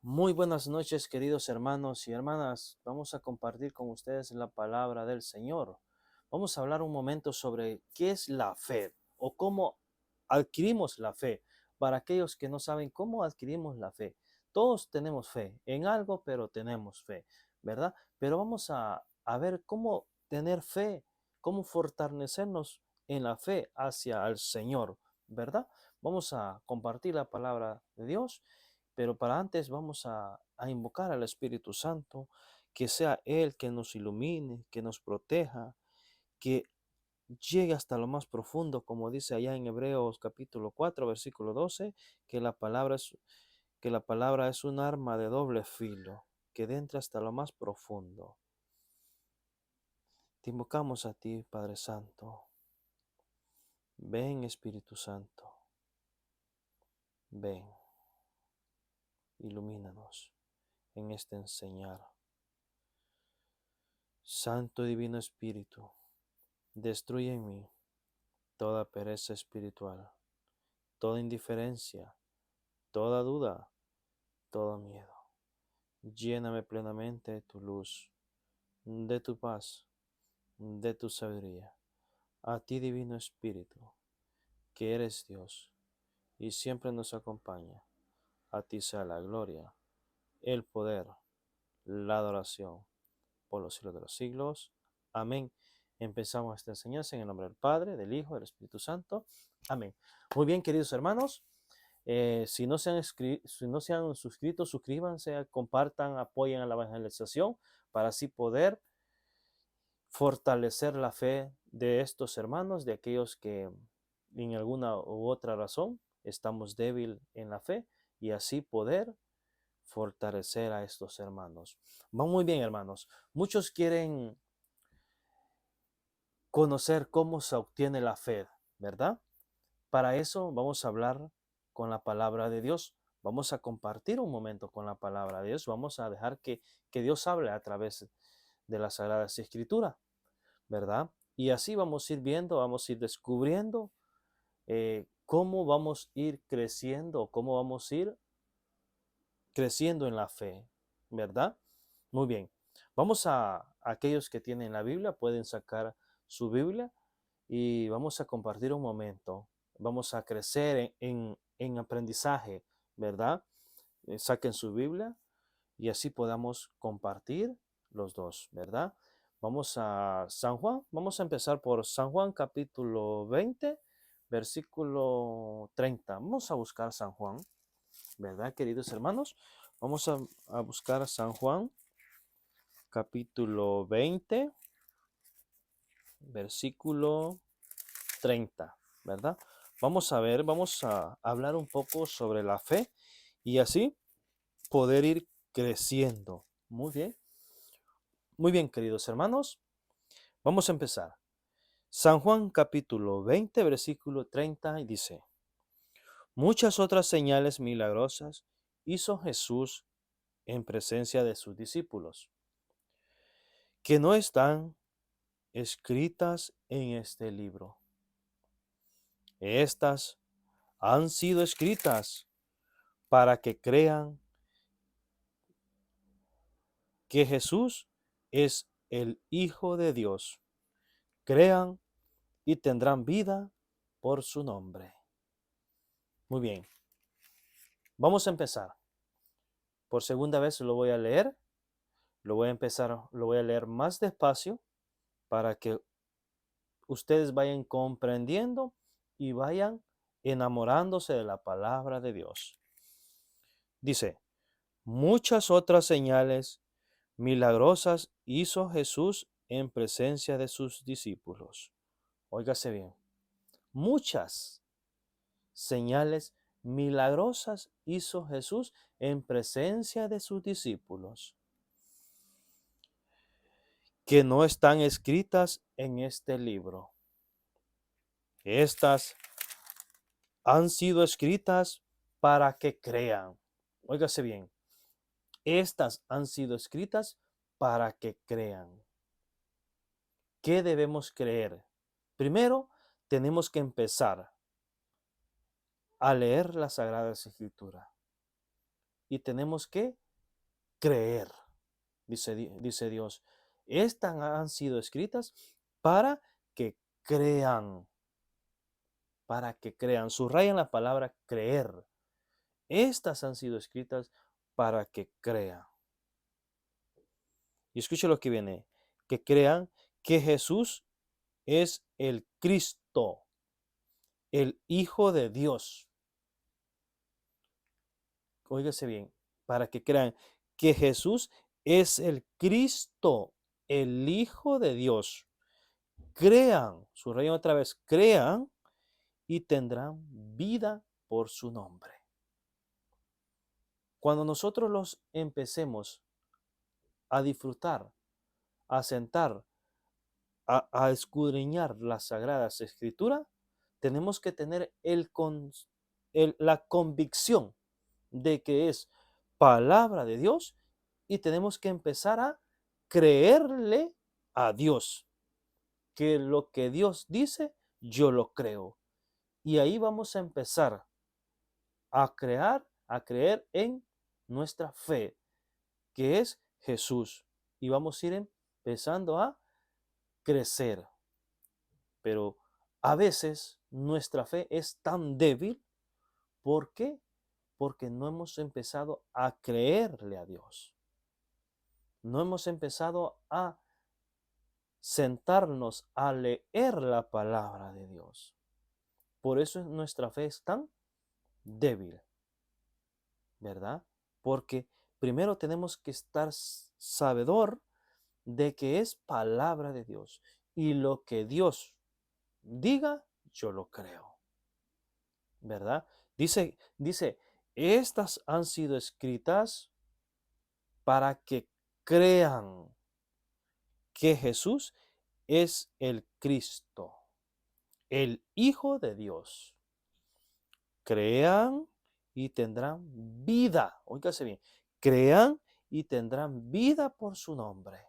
Muy buenas noches, queridos hermanos y hermanas. Vamos a compartir con ustedes la palabra del Señor. Vamos a hablar un momento sobre qué es la fe o cómo adquirimos la fe. Para aquellos que no saben cómo adquirimos la fe. Todos tenemos fe en algo, pero tenemos fe, ¿verdad? Pero vamos a ver cómo tener fe, cómo fortalecernos en la fe hacia el Señor, ¿verdad? Vamos a compartir la palabra de Dios, pero para antes vamos a invocar al Espíritu Santo, que sea Él que nos ilumine, que nos proteja, que llegue hasta lo más profundo, como dice allá en Hebreos capítulo 4 versículo 12, que la palabra es un arma de doble filo, que entra hasta lo más profundo. Te invocamos a ti, Padre Santo. Ven, Espíritu Santo. Ven, ilumínanos en este enseñar. Santo Divino Espíritu, destruye en mí toda pereza espiritual, toda indiferencia, toda duda, todo miedo. Lléname plenamente de tu luz, de tu paz, de tu sabiduría. A ti, Divino Espíritu, que eres Dios y siempre nos acompaña. A ti sea la gloria, el poder, la adoración por los siglos de los siglos. Amén. Empezamos esta enseñanza en el nombre del Padre, del Hijo, del Espíritu Santo. Amén. Muy bien, queridos hermanos. Si no se han suscrito, suscríbanse, compartan, apoyen a la evangelización para así poder fortalecer la fe de estos hermanos, de aquellos que en alguna u otra razón estamos débil en la fe, y así poder fortalecer a estos hermanos. Va muy bien, hermanos. Muchos quieren conocer cómo se obtiene la fe, ¿verdad? Para eso vamos a hablar con la palabra de Dios. Vamos a compartir un momento con la palabra de Dios. Vamos a dejar que Dios hable a través de las Sagradas Escrituras, ¿verdad? Y así vamos a ir viendo, vamos a ir descubriendo cómo vamos a ir creciendo, cómo vamos a ir creciendo en la fe, ¿verdad? Muy bien. Vamos a aquellos que tienen la Biblia, pueden sacar su Biblia y vamos a compartir un momento. Vamos a crecer en aprendizaje, ¿verdad? Saquen su Biblia y así podamos compartir los dos, ¿verdad? Vamos a San Juan, vamos a empezar por San Juan capítulo 20, versículo 30. Vamos a buscar San Juan, ¿verdad, queridos hermanos? Vamos a buscar San Juan capítulo 20, versículo 30, ¿verdad? Vamos a ver, vamos a hablar un poco sobre la fe y así poder ir creciendo. Muy bien, queridos hermanos. Vamos a empezar. San Juan capítulo 20, versículo 30 y dice: muchas otras señales milagrosas hizo Jesús en presencia de sus discípulos, que no están escritas en este libro. Estas han sido escritas para que crean que Jesús es el Hijo de Dios. Crean y tendrán vida por su nombre. Muy bien, vamos a empezar. Por segunda vez lo voy a leer. Lo voy a leer más despacio para que ustedes vayan comprendiendo y vayan enamorándose de la palabra de Dios. Dice: muchas otras señales milagrosas hizo Jesús en presencia de sus discípulos. Óigase bien. Muchas señales milagrosas hizo Jesús en presencia de sus discípulos, que no están escritas en este libro. Estas han sido escritas para que crean. Óigase bien. Estas han sido escritas para que crean. ¿Qué debemos creer? Primero, tenemos que empezar a leer la Sagrada Escritura y tenemos que creer, dice Dios. Estas han sido escritas para que crean, para que crean. Subrayan la palabra creer. Estas han sido escritas para que crean. Y escuche lo que viene, que crean que Jesús es el Cristo, el Hijo de Dios. Óigase bien, para que crean que Jesús es el Cristo, el Hijo de Dios. Crean, subrayan otra vez, crean y tendrán vida por su nombre. Cuando nosotros los empecemos a disfrutar, a sentar, a escudriñar las Sagradas Escrituras, tenemos que tener la convicción de que es palabra de Dios y tenemos que empezar a creerle a Dios, que lo que Dios dice, yo lo creo. Y ahí vamos a empezar a creer en nuestra fe, que es Jesús. Y vamos a ir empezando a crecer. Pero a veces nuestra fe es tan débil. ¿Por qué? Porque no hemos empezado a creerle a Dios. No hemos empezado a sentarnos a leer la palabra de Dios. Por eso nuestra fe es tan débil, ¿verdad? Porque primero tenemos que estar sabedor de que es palabra de Dios. Y lo que Dios diga, yo lo creo, ¿verdad? Dice, estas han sido escritas para que crean que Jesús es el Cristo, el Hijo de Dios. Crean y tendrán vida. Óigase bien. Crean y tendrán vida por su nombre.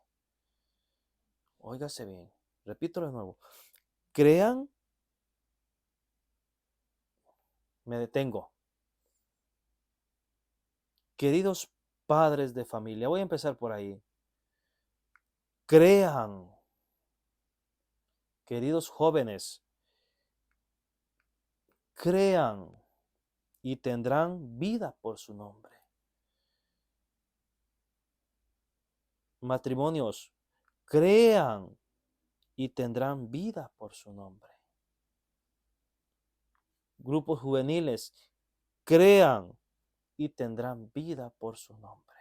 Óigase bien. Repito de nuevo. Crean. Me detengo. Queridos padres de familia, voy a empezar por ahí. Crean. Queridos jóvenes, crean y tendrán vida por su nombre. Matrimonios, crean y tendrán vida por su nombre. Grupos juveniles, crean y tendrán vida por su nombre.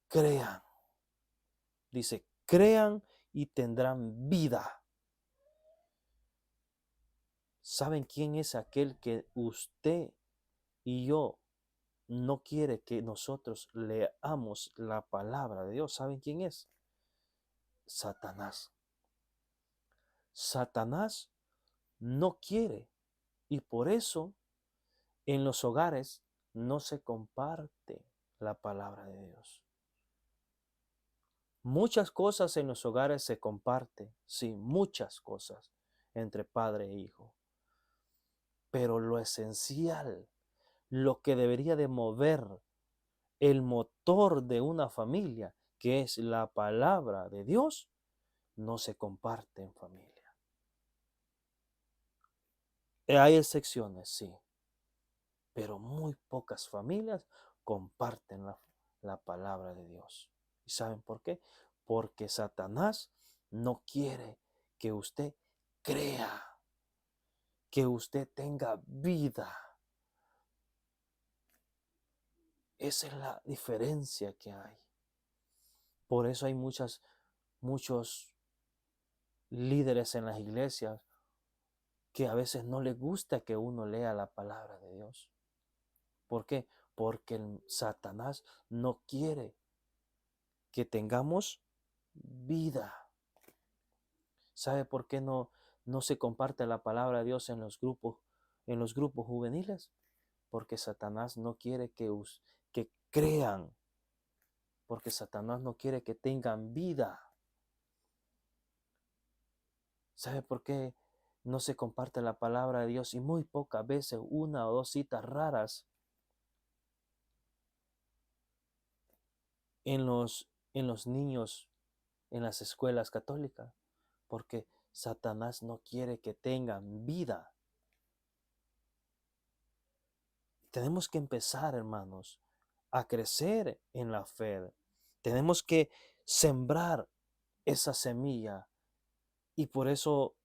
Crean. Dice, crean y tendrán vida. ¿Saben quién es aquel que usted y yo no quiere que nosotros leamos la palabra de Dios? ¿Saben quién es? Satanás. Satanás no quiere y por eso en los hogares no se comparte la palabra de Dios. Muchas cosas en los hogares se comparten, sí, muchas cosas entre padre e hijo. Pero lo esencial, lo que debería de mover el motor de una familia, que es la palabra de Dios, no se comparte en familia. Hay excepciones, sí, pero muy pocas familias comparten la palabra de Dios. ¿Y saben por qué? Porque Satanás no quiere que usted crea, que usted tenga vida. Esa es la diferencia que hay. Por eso hay muchos líderes en las iglesias que a veces no les gusta que uno lea la palabra de Dios. ¿Por qué? Porque el Satanás no quiere que tengamos vida. ¿Sabe por qué no se comparte la palabra de Dios en los grupos juveniles? Porque Satanás no quiere que crean, porque Satanás no quiere que tengan vida. ¿Sabe por qué no se comparte la palabra de Dios y muy pocas veces, una o dos citas raras en los niños en las escuelas católicas, porque Satanás no quiere que tengan vida. Tenemos que empezar, hermanos, a crecer en la fe. Tenemos que sembrar esa semilla y por eso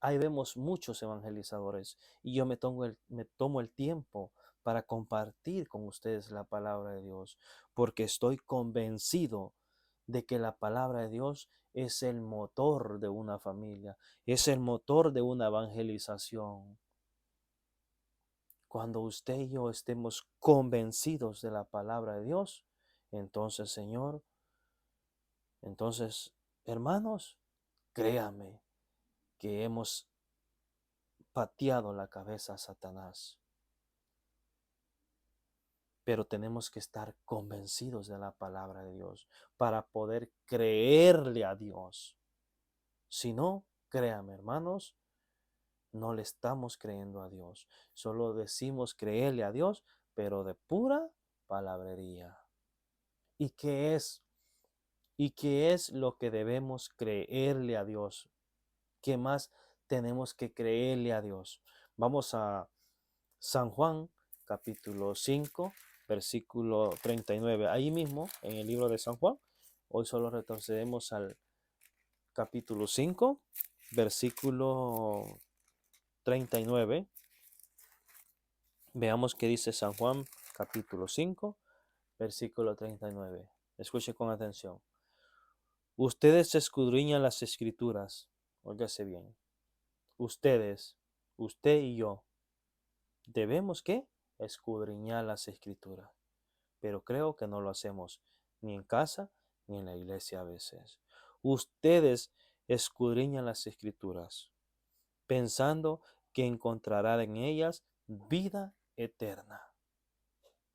ahí vemos muchos evangelizadores y yo me tomo el tiempo para compartir con ustedes la palabra de Dios, porque estoy convencido de que la palabra de Dios es el motor de una familia, es el motor de una evangelización. Cuando usted y yo estemos convencidos de la palabra de Dios, entonces, Señor, entonces, hermanos, créame que hemos pateado la cabeza a Satanás. Pero tenemos que estar convencidos de la palabra de Dios para poder creerle a Dios. Si no, créame, hermanos, no le estamos creyendo a Dios. Solo decimos creerle a Dios, pero de pura palabrería. ¿Y qué es? ¿Y qué es lo que debemos creerle a Dios? ¿Qué más tenemos que creerle a Dios? Vamos a San Juan, capítulo 5, versículo 39. Ahí mismo, en el libro de San Juan, hoy solo retrocedemos al capítulo 5, versículo 39. Veamos qué dice San Juan, capítulo 5, versículo 39. Escuche con atención. Ustedes escudriñan las escrituras. Óigase bien. Ustedes, usted y yo, debemos ¿qué? Escudriñar las escrituras. Pero creo que no lo hacemos ni en casa ni en la iglesia a veces. Ustedes escudriñan las escrituras, pensando que encontrarán en ellas vida eterna.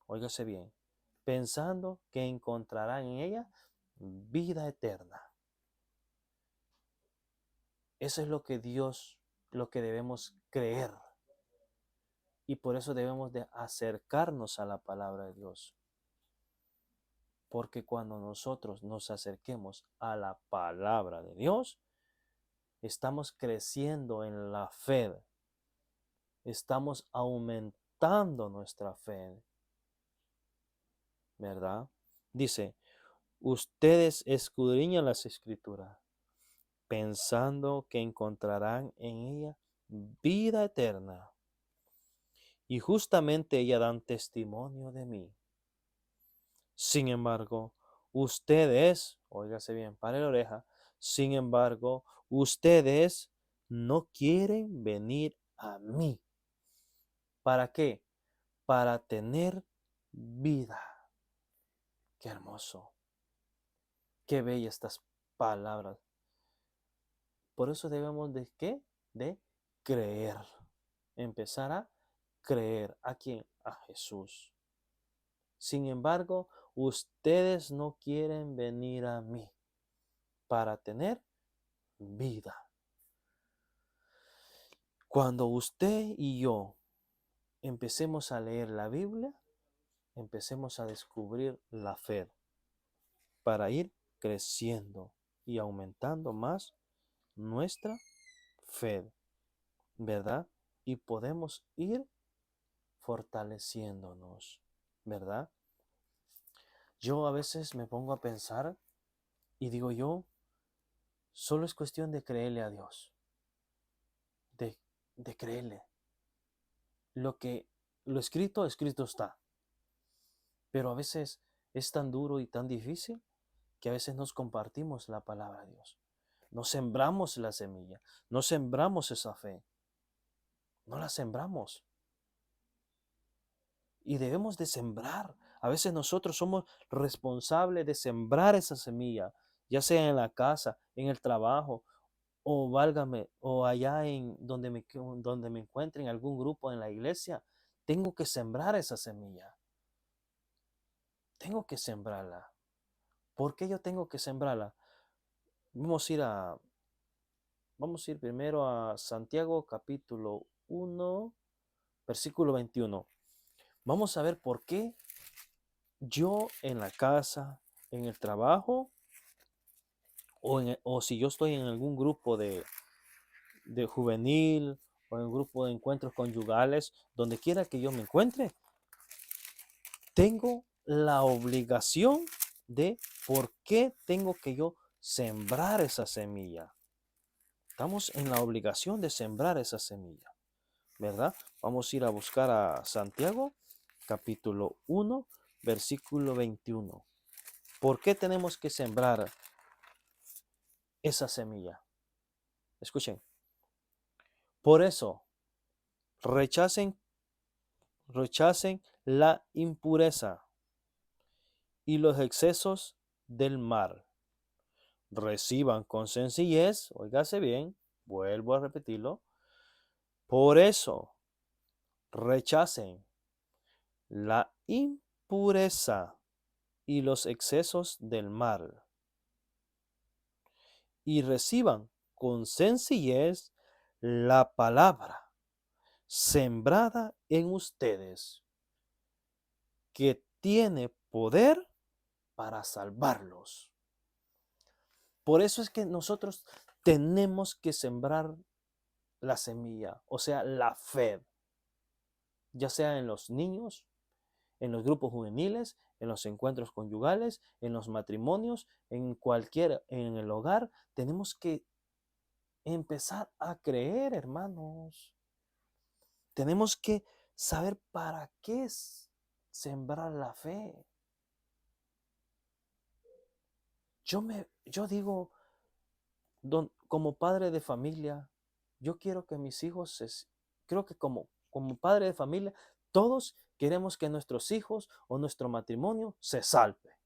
Óigase bien, pensando que encontrarán en ellas vida eterna. Eso es lo que Dios, lo que debemos creer. Y por eso debemos de acercarnos a la palabra de Dios. Porque cuando nosotros nos acerquemos a la palabra de Dios, estamos creciendo en la fe, estamos aumentando nuestra fe, ¿verdad? Dice, ustedes escudriñan las escrituras, pensando que encontrarán en ella vida eterna. Y justamente ellas dan testimonio de mí. Sin embargo, ustedes, óigase bien, pare la oreja, sin embargo, ustedes no quieren venir a mí. ¿Para qué? Para tener vida. Qué hermoso. Qué bellas estas palabras. Por eso debemos de ¿qué? De creer. Empezar a creer. ¿A quién? A Jesús. Sin embargo, ustedes no quieren venir a mí para tener vida. Cuando usted y yo empecemos a leer la Biblia, empecemos a descubrir la fe para ir creciendo y aumentando más nuestra fe, ¿verdad? Y podemos ir fortaleciéndonos, ¿verdad? Yo a veces me pongo a pensar y digo yo, solo es cuestión de creerle a Dios, de, de creerle. Lo escrito, escrito está. Pero a veces es tan duro y tan difícil que a veces nos compartimos la palabra de Dios. No sembramos la semilla, no sembramos esa fe, no la sembramos. Y debemos de sembrar. A veces nosotros somos responsables de sembrar esa semilla, ya sea en la casa, en el trabajo, o válgame, o allá en donde me encuentre en algún grupo en la iglesia. Tengo que sembrar esa semilla. Tengo que sembrarla. ¿Por qué yo tengo que sembrarla? Vamos a ir a Vamos a ir primero a Santiago capítulo 1, versículo 21. Vamos a ver por qué yo en la casa, en el trabajo, o si yo estoy en algún grupo de juvenil o en un grupo de encuentros conyugales, donde quiera que yo me encuentre, tengo la obligación de por qué tengo que yo sembrar esa semilla. Estamos en la obligación de sembrar esa semilla, ¿verdad? Vamos a ir a buscar a Santiago, capítulo 1, versículo 21. ¿Por qué tenemos que sembrar esa semilla? Escuchen. Por eso, rechacen la impureza y los excesos del mar. Reciban con sencillez, óigase bien, vuelvo a repetirlo. Por eso, rechacen la impureza y los excesos del mar y reciban con sencillez la palabra sembrada en ustedes, que tiene poder para salvarlos. Por eso es que nosotros tenemos que sembrar la semilla, o sea, la fe, ya sea en los niños, en los grupos juveniles, en los encuentros conyugales, en los matrimonios, en el hogar. Tenemos que empezar a creer, hermanos. Tenemos que saber para qué es sembrar la fe. Yo digo, como padre de familia, yo quiero que mis hijos, creo que como padre de familia, todos queremos que nuestros hijos o nuestro matrimonio se salve.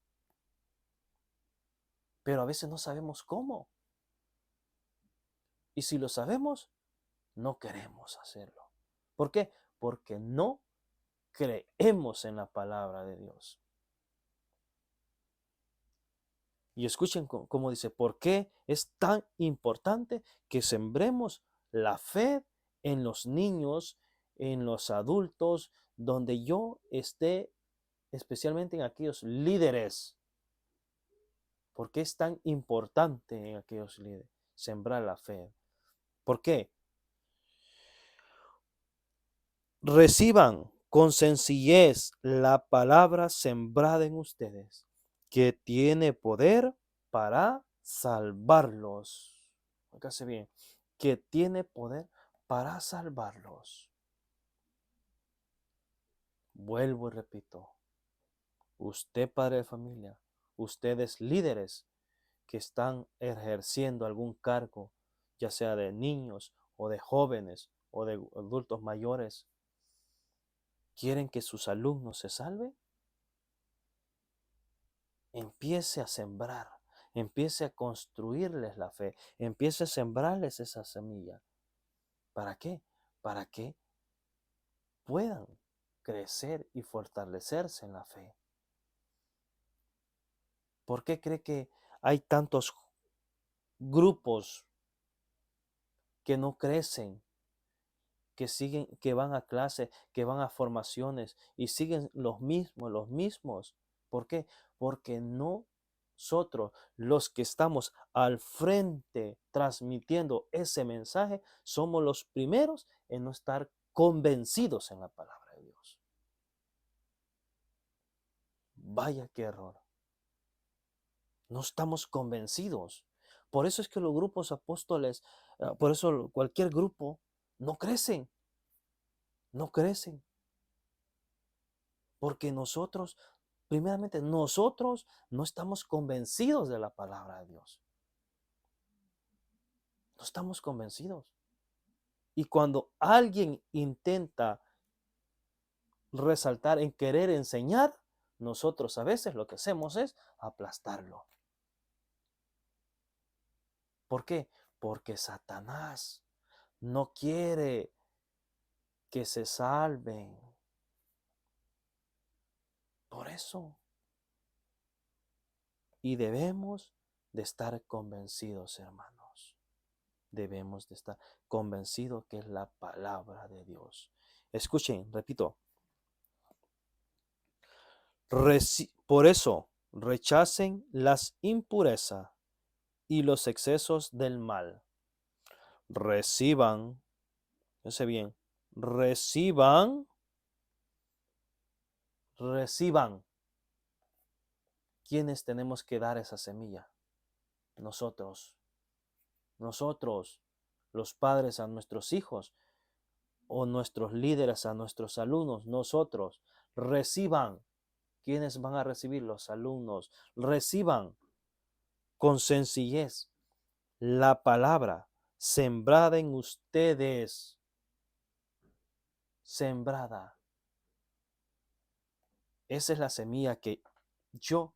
Pero a veces no sabemos cómo. Y si lo sabemos, no queremos hacerlo. ¿Por qué? Porque no creemos en la palabra de Dios. Y escuchen cómo dice, ¿por qué es tan importante que sembremos la fe en los niños, en los adultos, donde yo esté, especialmente en aquellos líderes? ¿Por qué es tan importante en aquellos líderes sembrar la fe? ¿Por qué? Reciban con sencillez la palabra sembrada en ustedes, que tiene poder para salvarlos. Fíjate bien, que tiene poder para salvarlos. Vuelvo y repito, usted padre de familia, ustedes líderes que están ejerciendo algún cargo, ya sea de niños o de jóvenes o de adultos mayores, ¿quieren que sus alumnos se salven? Empiece a sembrar, empiece a construirles la fe, empiece a sembrarles esa semilla. ¿Para qué? Para que puedan crecer y fortalecerse en la fe. ¿Por qué cree que hay tantos grupos que no crecen, que siguen, que van a clase, que van a formaciones y siguen los mismos, los mismos? ¿Por qué? Porque nosotros, los que estamos al frente transmitiendo ese mensaje, somos los primeros en no estar convencidos en la palabra de Dios. Vaya qué error. No estamos convencidos. Por eso es que los grupos apóstoles, por eso cualquier grupo, no crecen, no crecen. Porque nosotros, primeramente, nosotros no estamos convencidos de la palabra de Dios. No estamos convencidos. Y cuando alguien intenta resaltar en querer enseñar, nosotros a veces lo que hacemos es aplastarlo. ¿Por qué? Porque Satanás no quiere que se salven. Por eso. Y debemos de estar convencidos, hermanos. Debemos de estar convencidos que es la palabra de Dios. Escuchen, repito. Por eso, rechacen las impurezas y los excesos del mal. Reciban, fíjense bien, reciban. ¿Quiénes tenemos que dar esa semilla? Nosotros, los padres a nuestros hijos o nuestros líderes a nuestros alumnos, nosotros. Reciban. ¿Quiénes van a recibir? Los alumnos. Reciban con sencillez la palabra sembrada en ustedes. Sembrada. Esa es la semilla que yo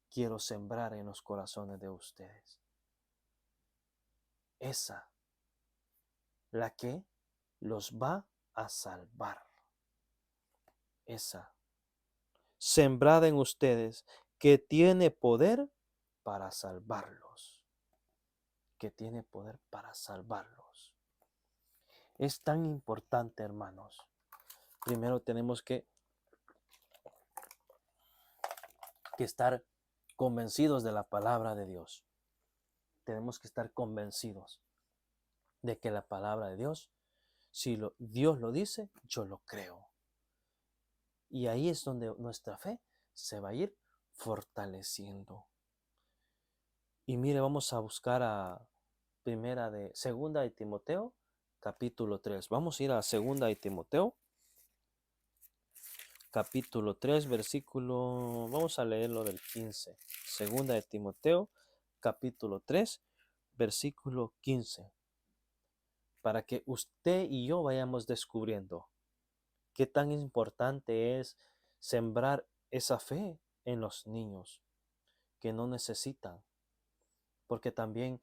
quiero sembrar en los corazones de ustedes. Esa, la que los va a salvar. Esa, sembrada en ustedes, que tiene poder para salvarlos. Que tiene poder para salvarlos. Es tan importante, hermanos. Primero tenemos que estar convencidos de la palabra de Dios. Tenemos que estar convencidos de que la palabra de Dios, si Dios lo dice, yo lo creo. Y ahí es donde nuestra fe se va a ir fortaleciendo. Y mire, vamos a buscar a segunda de Timoteo, capítulo 3. Vamos a ir a segunda de Timoteo, capítulo 3, versículo, vamos a leerlo del 15. Segunda de Timoteo, capítulo 3, versículo 15. Para que usted y yo vayamos descubriendo qué tan importante es sembrar esa fe en los niños que no necesitan. Porque también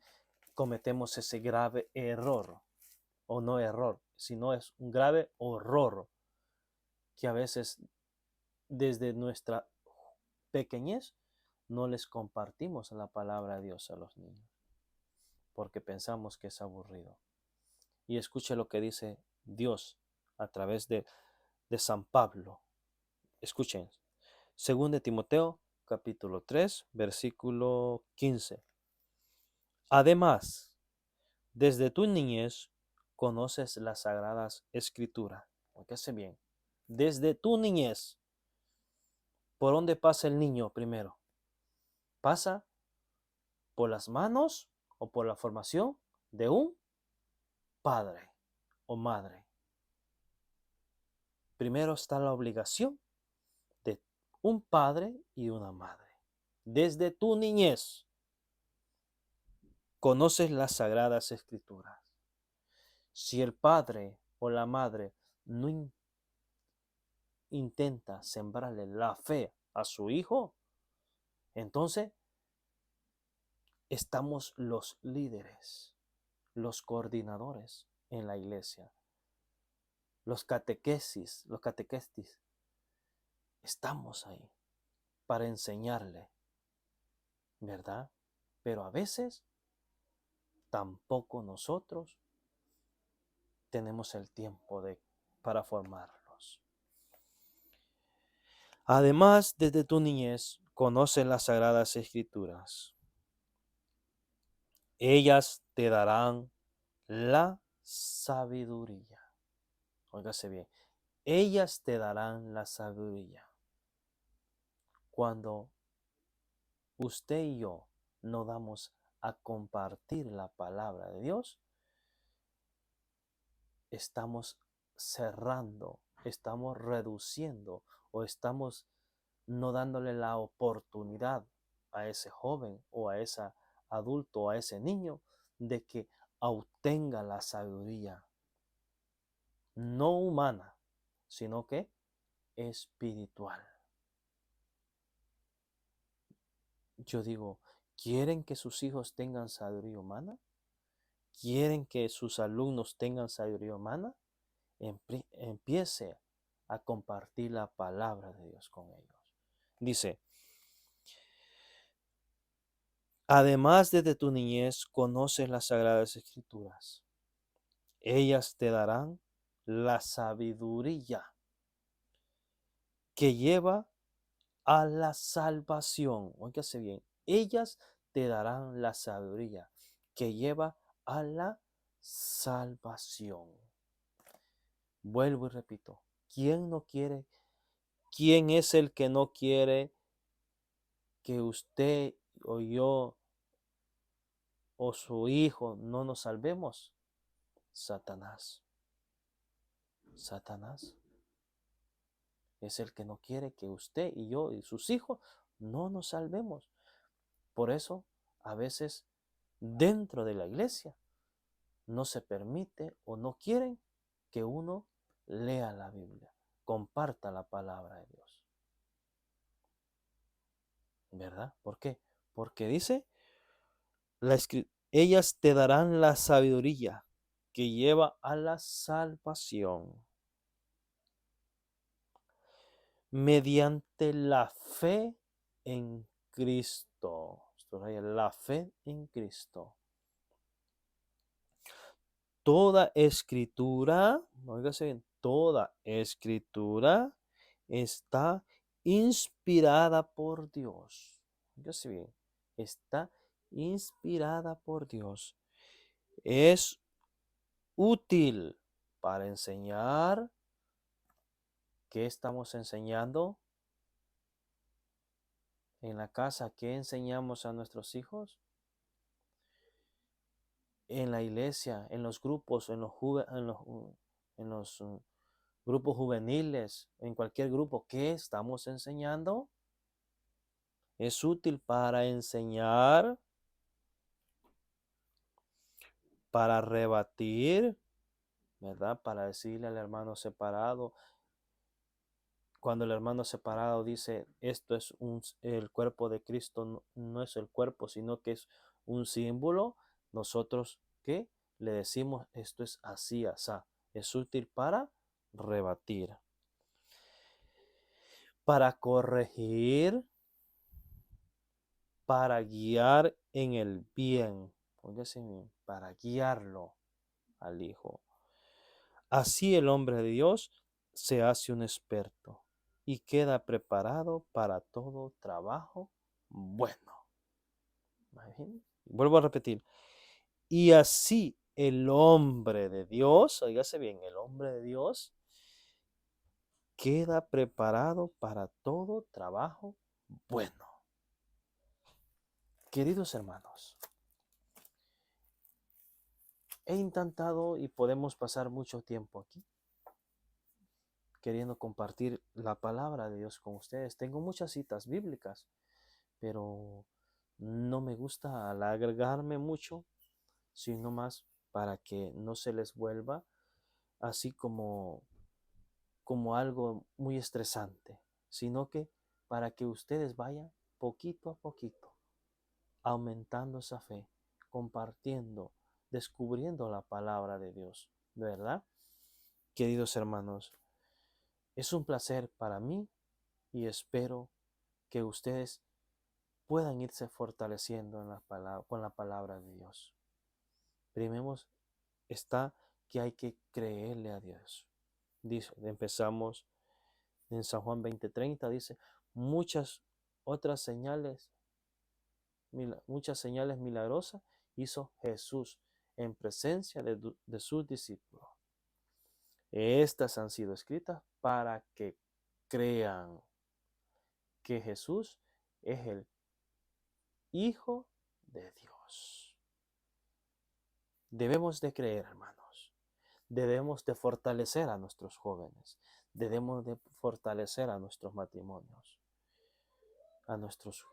cometemos ese grave error, o no error, sino es un grave horror, que a veces desde nuestra pequeñez no les compartimos la palabra de Dios a los niños, porque pensamos que es aburrido. Y escuche lo que dice Dios a través de San Pablo. Escuchen, 2 de Timoteo, capítulo 3, versículo 15. Además, desde tu niñez conoces las sagradas escrituras. Fíjese bien. Desde tu niñez. ¿Por dónde pasa el niño primero? Pasa por las manos o por la formación de un padre o madre. Primero está la obligación de un padre y una madre. Desde tu niñez conoces las sagradas escrituras. Si el padre o la madre no intenta sembrarle la fe a su hijo, entonces estamos los líderes, los coordinadores en la iglesia, los catequesis, estamos ahí para enseñarle, ¿verdad? Pero a veces tampoco nosotros tenemos el tiempo para formarlos. Además, desde tu niñez, conoces las sagradas escrituras. Ellas te darán la sabiduría. Óigase bien. Ellas te darán la sabiduría. Cuando usted y yo nos damos a compartir la palabra de Dios, estamos cerrando, estamos reduciendo o estamos no dándole la oportunidad a ese joven o a ese adulto o a ese niño de que obtenga la sabiduría, no humana, sino que espiritual. Yo digo, ¿quieren que sus hijos tengan sabiduría humana? ¿Quieren que sus alumnos tengan sabiduría humana? Empiece a compartir la palabra de Dios con ellos. Dice, Además, desde tu niñez conoces las sagradas escrituras. Ellas te darán la sabiduría que lleva a la salvación. Óigase bien, ellas te darán la sabiduría que lleva a la salvación. Vuelvo y repito, ¿quién no quiere? ¿Quién es el que no quiere que usted o yo o su hijo no nos salvemos? Satanás. Satanás es el que no quiere que usted y yo y sus hijos no nos salvemos. Por eso, a veces, dentro de la iglesia, no se permite o no quieren que uno lea la Biblia, comparta la palabra de Dios. ¿Verdad? ¿Por qué? Porque dice, ellas te darán la sabiduría que lleva a la salvación mediante la fe en Cristo. La fe en Cristo. Toda escritura, óigase bien, toda escritura está inspirada por Dios. Óigase bien, está inspirada por Dios. Es útil para enseñar. ¿Qué estamos enseñando en la casa? ¿Qué enseñamos a nuestros hijos? En la iglesia, en los grupos, en los grupos juveniles, en cualquier grupo, ¿qué estamos enseñando? Es útil para enseñar, para rebatir, ¿verdad? Para decirle al hermano separado, cuando el hermano separado dice, esto es el cuerpo de Cristo, no, no es el cuerpo, sino que es un símbolo, nosotros, ¿qué? Le decimos, esto es así, asá. Es útil para rebatir, para corregir, para guiar en el bien. Póngase bien, para guiarlo al Hijo. Así el hombre de Dios se hace un experto y queda preparado para todo trabajo bueno. Imagínense. Vuelvo a repetir. Y así el hombre de Dios, oígase bien, el hombre de Dios queda preparado para todo trabajo bueno. Queridos hermanos, he intentado y podemos pasar mucho tiempo aquí queriendo compartir la palabra de Dios con ustedes. Tengo muchas citas bíblicas, pero no me gusta alargarme mucho, sino más para que no se les vuelva así como algo muy estresante, sino que para que ustedes vayan poquito a poquito, aumentando esa fe, compartiendo, descubriendo la palabra de Dios, ¿verdad? Queridos hermanos, es un placer para mí y espero que ustedes puedan irse fortaleciendo con la palabra de Dios. Primero está que hay que creerle a Dios. Dice, empezamos en San Juan 20:30, dice, muchas otras señales, muchas señales milagrosas hizo Jesús en presencia de sus discípulos. Estas han sido escritas para que crean que Jesús es el Hijo de Dios. Debemos de creer, hermanos. Debemos de fortalecer a nuestros jóvenes. Debemos de fortalecer a nuestros matrimonios. A nuestros,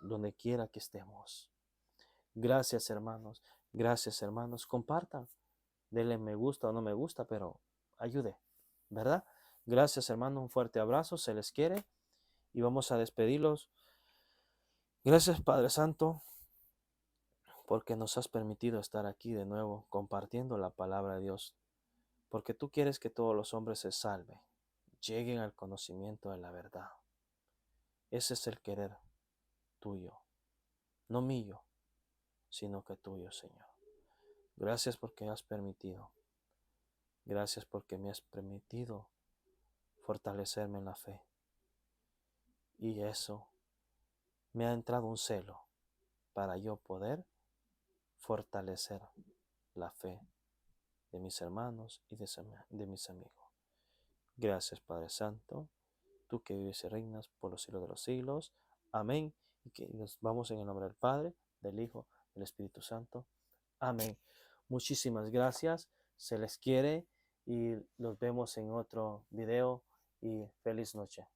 donde quiera que estemos. Gracias, hermanos. Gracias, hermanos. Compartan. Denle me gusta o no me gusta, pero ayude, ¿verdad? Gracias, hermanos. Un fuerte abrazo. Se les quiere. Y vamos a despedirlos. Gracias, Padre Santo, porque nos has permitido estar aquí de nuevo compartiendo la palabra de Dios. Porque tú quieres que todos los hombres se salven, lleguen al conocimiento de la verdad. Ese es el querer tuyo, no mío. sino que tuyo, Señor. Gracias porque has permitido. Gracias porque me has permitido fortalecerme en la fe. Y eso me ha entrado un celo para yo poder fortalecer la fe de mis hermanos y de mis amigos. Gracias, Padre Santo, tú que vives y reinas por los siglos de los siglos. Amén. Y que nos vamos en el nombre del Padre, del Hijo, del Espíritu Santo. Amén. Muchísimas gracias. Se les quiere y los vemos en otro video y feliz noche.